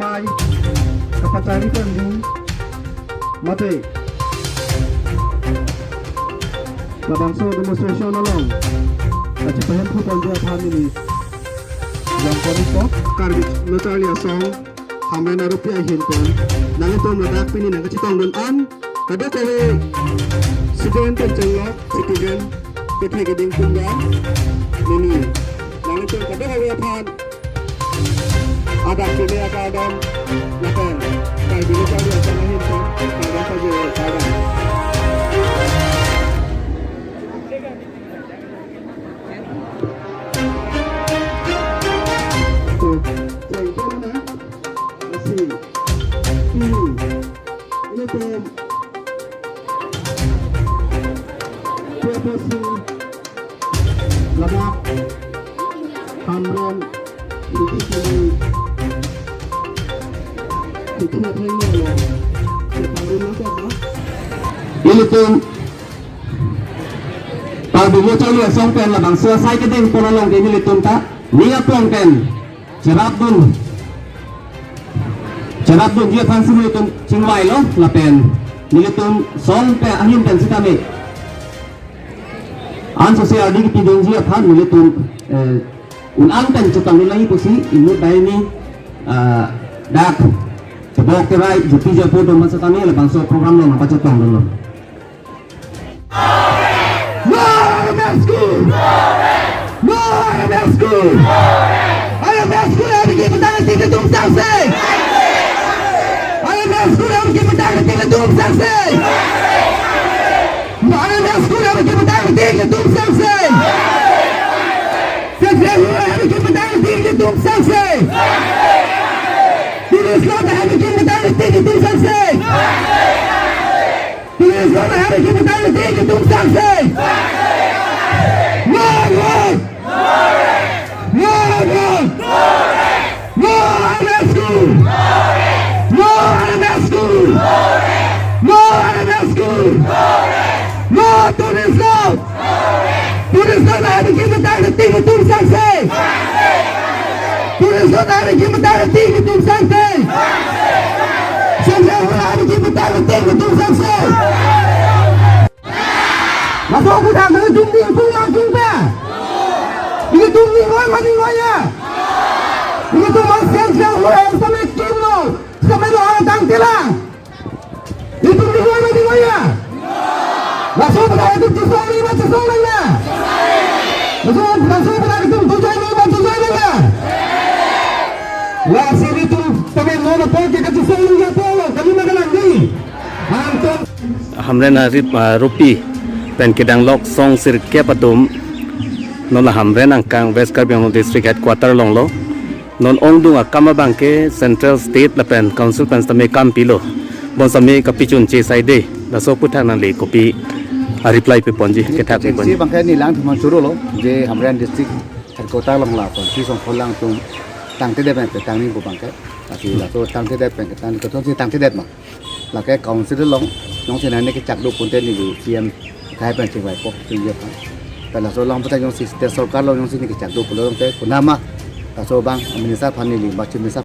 mai kapacari tandi mate labangso demonstration along kaci pahem pu panja family yang korupok karbit natalia song hamrena rupiah hinton nalitom ladak pini nang kacitong don an kadokave student danglok citizen pethe geding tunggal nini nalitom kadokave aphan ada kini akadam lapan kai bila kali akan hinton kada saja kada ini pun pagbumo chalo song10 labang selesai keding ponolong di militun ta niya pongten cerap dun dia fansi militun cingwai lo lapen militun song10 ahim ten sitame an sosial di tidung dia fan militun unang ten cutang nilai pusi imut daini dak sebab kerai juti japo do masa kami labang so program lo apa cutang dulu Masuk aku dah dengan jumlah pulang jumpa. Ini jumlah orang mana mana? Ini tu masih yang orang sampai kilo, sampai orang tangkilah. Ini jumlah orang mana mana? Masuk pada itu Kachesong lima Kachesong mana? Masuk pada itu tujuan lima tujuan mana? Lah sini tu sampai mana pergi Kachesong lima polo, kami mana lagi? Antum. Hamrena rupi pen danglok song sirke atum non hamren angkang West Karbang district headquarter longlo non ongdung akama bangke central state lapen council pen stame kampilo bon same kapichun che side da so putha nan le kopi reply pe ponji ke thak pe ponji bangke ni lang thuma churu lo je hamren district headquarter longla pon si song kholang tum tangte de pe tangni ko bangke tapi la to tangte de pe tang ko to si tangte de ma la ke council long nong se nan ne ke chak do ponten ni cm kai pen ching wai pok ching ye pa pala so long pata yong si te sarkar lo yong si ni ke chak do pulo te kunama ta so bang aminisa phani li ba chim